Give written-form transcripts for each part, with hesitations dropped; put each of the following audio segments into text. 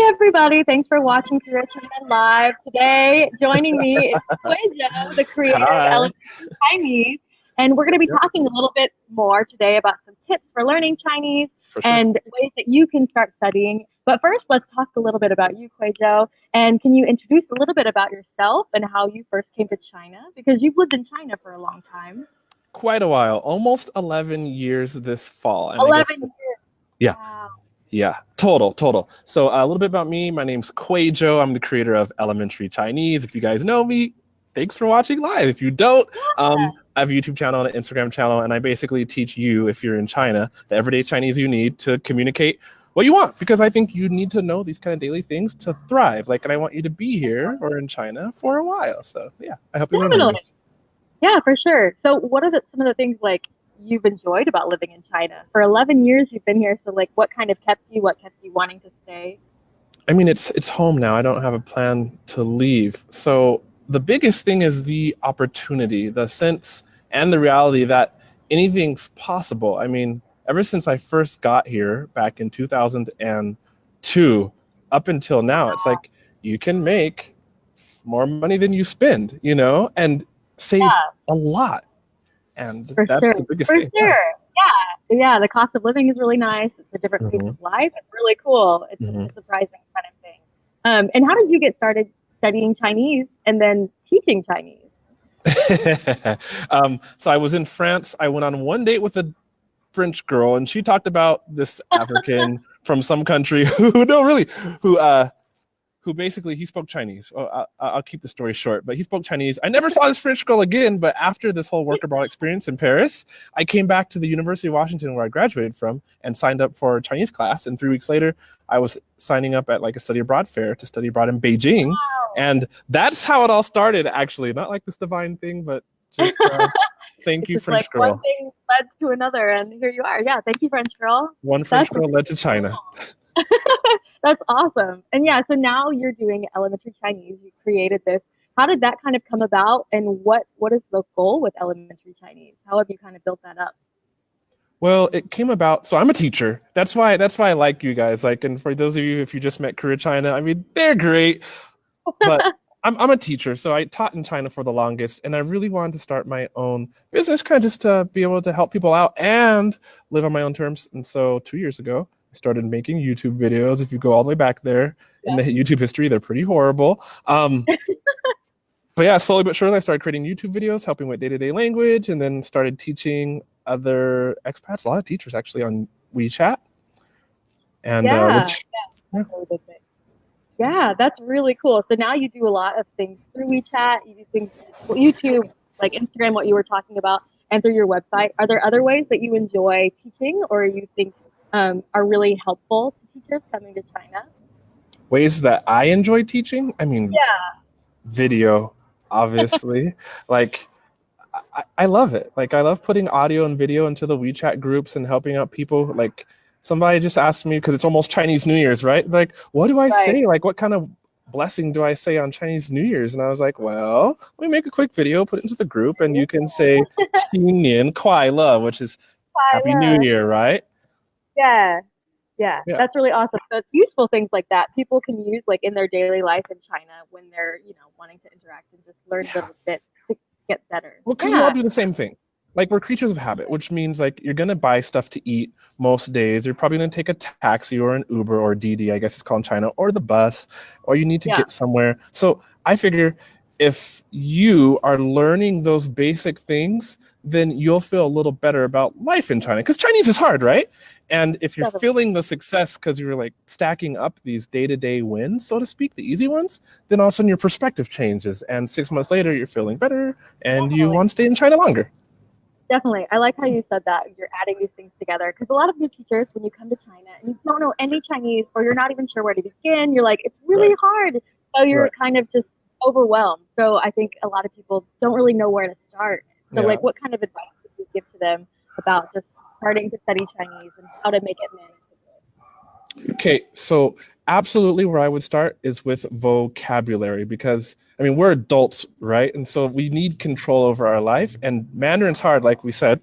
everybody. Thanks for watching QUÄY.jo Live. Today, joining me is QUÄY.jo, the creator of Hi. Elementary Chinese. And we're going to be Yep. talking a little bit more today about some tips for learning Chinese For sure. and ways that you can start studying. But first, let's talk a little bit about you, QUÄY.jo. And can you introduce a little bit about yourself and how you first came to China? Because you've lived in China for a long time. Quite a while, almost 11 years this fall. And 11 years. Yeah. Wow. Yeah, total. So a little bit about me. My name's QUÄY.jo. I'm the creator of Elementary Chinese. If you guys know me, thanks for watching live. If you don't, I have a YouTube channel and an Instagram channel, and I basically teach you, if you're in China, the everyday Chinese you need to communicate what you want, because I think you need to know these kind of daily things to thrive. And I want you to be here or in China for a while. So yeah, I hope you learn. Definitely. Yeah, for sure. So what are some of the things you've enjoyed about living in China? For 11 years you've been here, so what kind of kept you wanting to stay? I mean, it's home now. I don't have a plan to leave. So the biggest thing is the opportunity, the sense and the reality that anything's possible. I mean, ever since I first got here back in 2002 up until now, it's like you can make more money than you spend, and save a lot. And For that's sure. the biggest For thing. sure. Yeah. The cost of living is really nice. It's a different pace of life. It's really cool. It's a surprising kind of thing. And how did you get started studying Chinese and then teaching Chinese? So I was in France. I went on one date with a French girl, and she talked about this African from some country who basically, he spoke Chinese. I'll keep the story short, but he spoke Chinese. I never saw this French girl again, but after this whole work abroad experience in Paris, I came back to the University of Washington, where I graduated from, and signed up for a Chinese class. And 3 weeks later, I was signing up at a study abroad fair to study abroad in Beijing. Wow. And that's how it all started, actually. Not like this divine thing, but just thank you, French girl. One thing led to another, and here you are. Yeah, thank you, French girl. One French girl led to China. That's awesome. And yeah, so now you're doing Elementary Chinese. You created this. How did that kind of come about, and what is the goal with Elementary Chinese? How have you kind of built that up? Well, it came about. So I'm a teacher. That's why I like you guys. And for those of you, if you just met Career China, I mean, they're great. But I'm a teacher, so I taught in China for the longest, and I really wanted to start my own business, kind of just to be able to help people out and live on my own terms. And so 2 years ago, I started making YouTube videos. If you go all the way back there in the YouTube history, they're pretty horrible. But yeah, slowly but surely, I started creating YouTube videos, helping with day-to-day language, and then started teaching other expats, a lot of teachers actually, on WeChat. And yeah, that's really cool. So now you do a lot of things through WeChat. You do things YouTube, like Instagram, what you were talking about, and through your website. Are there other ways that you enjoy teaching, or you think are really helpful to teachers coming to China? Ways that I enjoy teaching? I mean, video, obviously. I love it. I love putting audio and video into the WeChat groups and helping out people. Somebody just asked me, because it's almost Chinese New Year's, right? What do I say? What kind of blessing do I say on Chinese New Year's? And I was like, well, let me make a quick video, put it into the group, and you can say 新年快乐, which is Happy New Year, right? Yeah, that's really awesome. So it's useful things like that people can use in their daily life in China when they're wanting to interact and just learn a little bit to get better. Well, because we all do the same thing. We're creatures of habit, which means you're gonna buy stuff to eat most days. You're probably gonna take a taxi or an Uber or Didi, I guess it's called in China, or the bus, or you need to get somewhere. So I figure if you are learning those basic things, then you'll feel a little better about life in China, because Chinese is hard, right? And if you're feeling the success because you're stacking up these day-to-day wins, so to speak, the easy ones, then all of a sudden your perspective changes, and 6 months later you're feeling better and you want to stay in China longer. Definitely. I like how you said that. You're adding these things together, because a lot of new teachers, when you come to China and you don't know any Chinese, or you're not even sure where to begin, you're like, it's really hard. So you're kind of just overwhelmed. So I think a lot of people don't really know where to start. So what kind of advice would you give to them about just starting to study Chinese and how to make it manageable? Okay, so absolutely where I would start is with vocabulary, because I mean, we're adults, right? And so we need control over our life, and Mandarin's hard, like we said.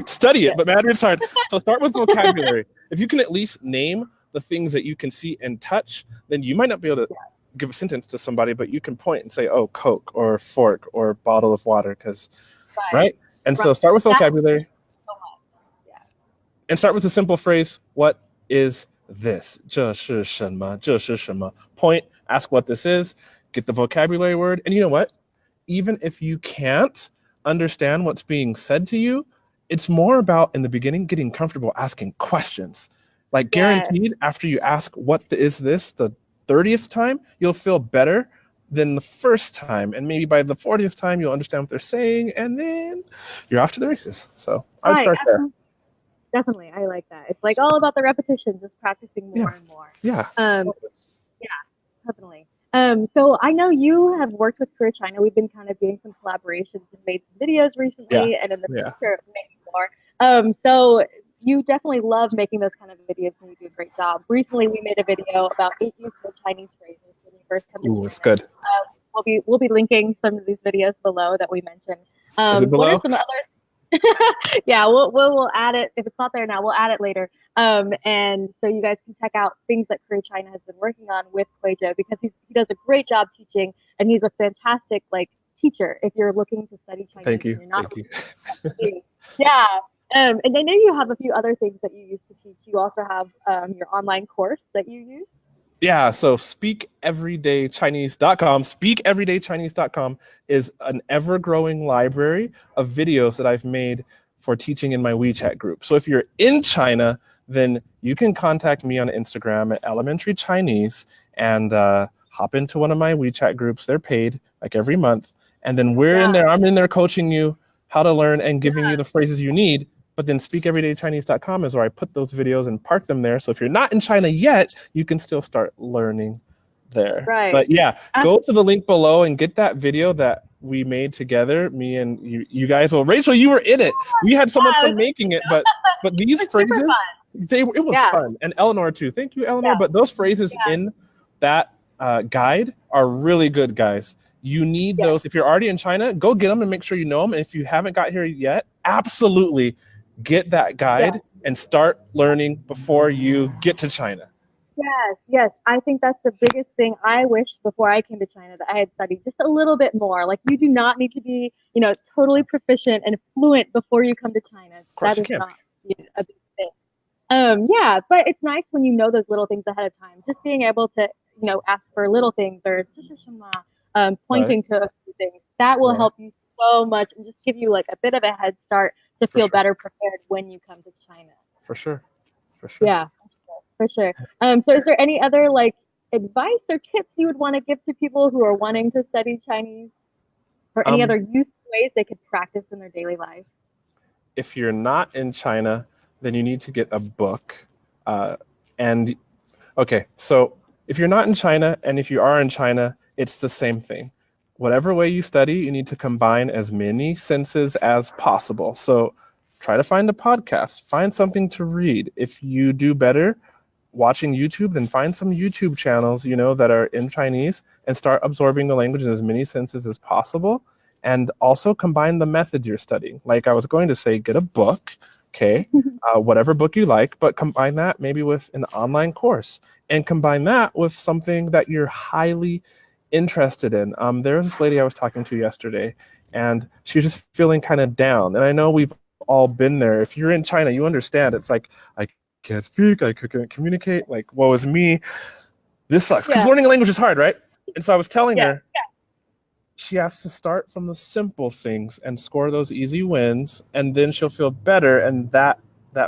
Study it, but Mandarin's hard. So start with vocabulary. If you can at least name the things that you can see and touch, then you might not be able to give a sentence to somebody, but you can point and say, oh, Coke or fork or bottle of water, because right. And so start with vocabulary. And start with a simple phrase. What is this? 这是什么?这是什么? Point, ask what this is, get the vocabulary word. And you know what? Even if you can't understand what's being said to you, it's more about, in the beginning, getting comfortable asking questions. Like guaranteed, after you ask what is this the 30th time, you'll feel better than the first time. And maybe by the 40th time, you'll understand what they're saying. And then you're off to the races. So I would start there. Definitely. I like that. It's like all about the repetition, just practicing more and more. Yeah. Definitely. So I know you have worked with QUÄY.jo. We've been kind of doing some collaborations and made some videos recently, and in the future, maybe more. So you definitely love making those kind of videos, and you do a great job. Recently, we made a video about 8 useful Chinese phrases when you first come to China. It's good. We'll be linking some of these videos below that we mentioned. Is it below? What are some other? Yeah, we'll add it. If it's not there now, we'll add it later. And so you guys can check out things that QUÄY.jo has been working on with QUÄY.jo, because he does a great job teaching, and he's a fantastic teacher if you're looking to study Chinese. Thank you. And you're not Thank you. Yeah. And I know you have a few other things that you use to teach. You also have your online course that you use. Yeah, so speakeverydaychinese.com. Speakeverydaychinese.com is an ever-growing library of videos that I've made for teaching in my WeChat group. So if you're in China, then you can contact me on Instagram at Elementary Chinese and hop into one of my WeChat groups. They're paid every month. And then we're in there. I'm in there coaching you how to learn and giving you the phrases you need. But then speakeverydaychinese.com is where I put those videos and park them there. So if you're not in China yet, you can still start learning there. Right. But yeah, go to the link below and get that video that we made together, me and you guys. Well, Rachel, you were in it. We had so much fun making it, but these phrases, it was fun. And Eleanor too. Thank you, Eleanor. Yeah. But those phrases in that guide are really good, guys. You need those. If you're already in China, go get them and make sure you know them. And if you haven't got here yet, absolutely get that guide and start learning before you get to China. Yes. I think that's the biggest thing. I wish before I came to China that I had studied just a little bit more. You do not need to be, totally proficient and fluent before you come to China. That is not a big thing. But it's nice when you know those little things ahead of time. Just being able to, ask for little things or pointing to a few things. That will help you so much and just give you a bit of a head start to feel better prepared when you come to China. For sure. Yeah, for sure. So is there any other advice or tips you would want to give to people who are wanting to study Chinese, or any other useful ways they could practice in their daily life? If you're not in China, then you need to get a book. So if you're not in China, and if you are in China, it's the same thing. Whatever way you study, you need to combine as many senses as possible. So try to find a podcast, find something to read. If you do better watching YouTube, then find some YouTube channels, that are in Chinese, and start absorbing the language in as many senses as possible. And also combine the methods you're studying. Like I was going to say, get a book, whatever book you like, but combine that maybe with an online course, and combine that with something that you're highly interested in. There was this lady I was talking to yesterday, and she was just feeling kind of down. And I know we've all been there. If you're in China, you understand. It's I can't speak, I couldn't communicate, woe is me. This sucks. Because learning a language is hard, right? And so I was telling her, she has to start from the simple things and score those easy wins, and then she'll feel better, and that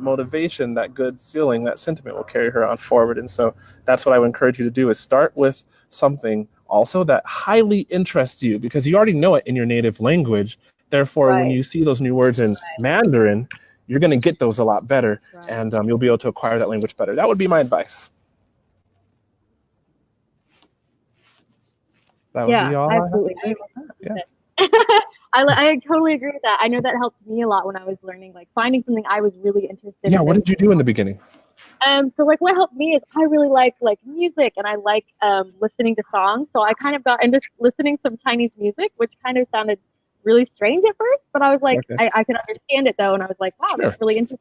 motivation, that good feeling, that sentiment will carry her on forward. And so that's what I would encourage you to do, is start with something also that highly interests you, because you already know it in your native language. Therefore, when you see those new words in Mandarin, you're going to get those a lot better, and you'll be able to acquire that language better. That would be my advice. That would be all absolutely. I have to say. I totally agree with that. I know that helped me a lot when I was learning, finding something I was really interested in. Yeah, what did you do in the beginning? So what helped me is I really like music, and I like listening to songs. So I kind of got into listening to some Chinese music, which kind of sounded really strange at first, but I was I could understand it though, and I was wow, that's really interesting.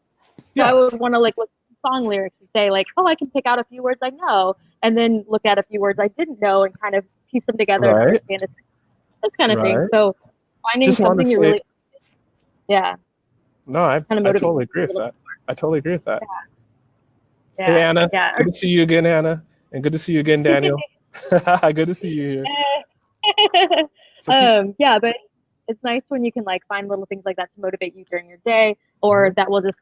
So I would want to listen to song lyrics and say like, oh, I can pick out a few words I know, and then look at a few words I didn't know and kind of piece them together and understand it. This kind of thing. So finding something you're really, No, I totally agree with that. I totally agree with that. Hey, Anna. Good to see you again, Anna. And good to see you again, Daniel. Good to see you here. But it's nice when you can like find little things like that to motivate you during your day, or that will just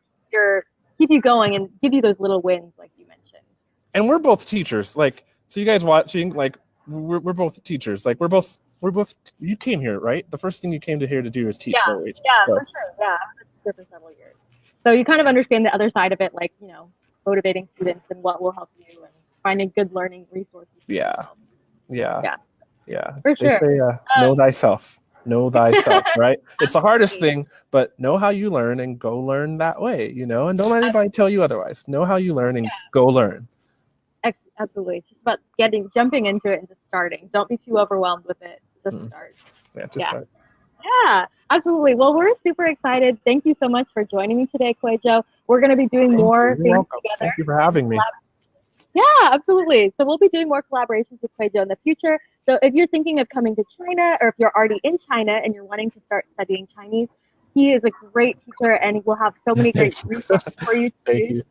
keep you going and give you those little wins, like you mentioned. And we're both teachers. Like, so you guys watching, like, we're both teachers. Like, we're both. You came here, right? The first thing you came here to do is teach. For sure. Yeah, I've been here for several years. So you kind of understand the other side of it, like, you know, motivating students and what will help you and finding good learning resources. Yeah. For sure. They say, know thyself. Know thyself, right? It's the hardest thing, but know how you learn and go learn that way, you know? And don't let anybody tell you otherwise. Know how you learn and go learn. Absolutely. It's just about jumping into it and just starting. Don't be too overwhelmed with it. Just start. Start. Yeah, absolutely. Well, we're super excited. Thank you so much for joining me today, QUAY.jo. We're going to be doing more things together. Thank you for having me. Yeah, absolutely. So we'll be doing more collaborations with QUAY.jo in the future. So if you're thinking of coming to China, or if you're already in China and you're wanting to start studying Chinese, he is a great teacher and we'll have so many great resources for you. Thank you.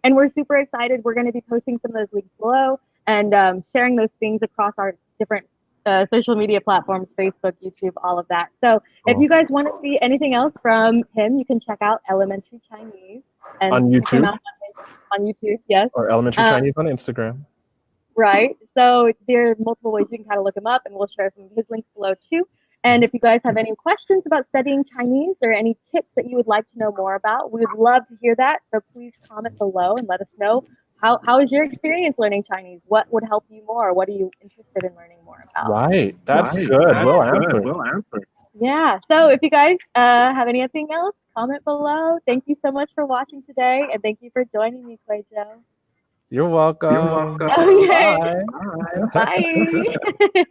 And we're super excited. We're going to be posting some of those links below and sharing those things across our different social media platforms, Facebook, YouTube, all of that. So if you guys want to see anything else from him, you can check out Elementary Chinese. And on YouTube. On YouTube, yes. Or Elementary Chinese on Instagram. Right. So there are multiple ways you can kind of look him up, and we'll share some of his links below too. And if you guys have any questions about studying Chinese or any tips that you would like to know more about, we would love to hear that. So please comment below and let us know how is your experience learning Chinese? What would help you more? What are you interested in learning more about? Right. That's good. We'll answer. Yeah. So if you guys have anything else, comment below. Thank you so much for watching today, and thank you for joining me, QUAY.jo. You're welcome. Okay. Bye. Bye.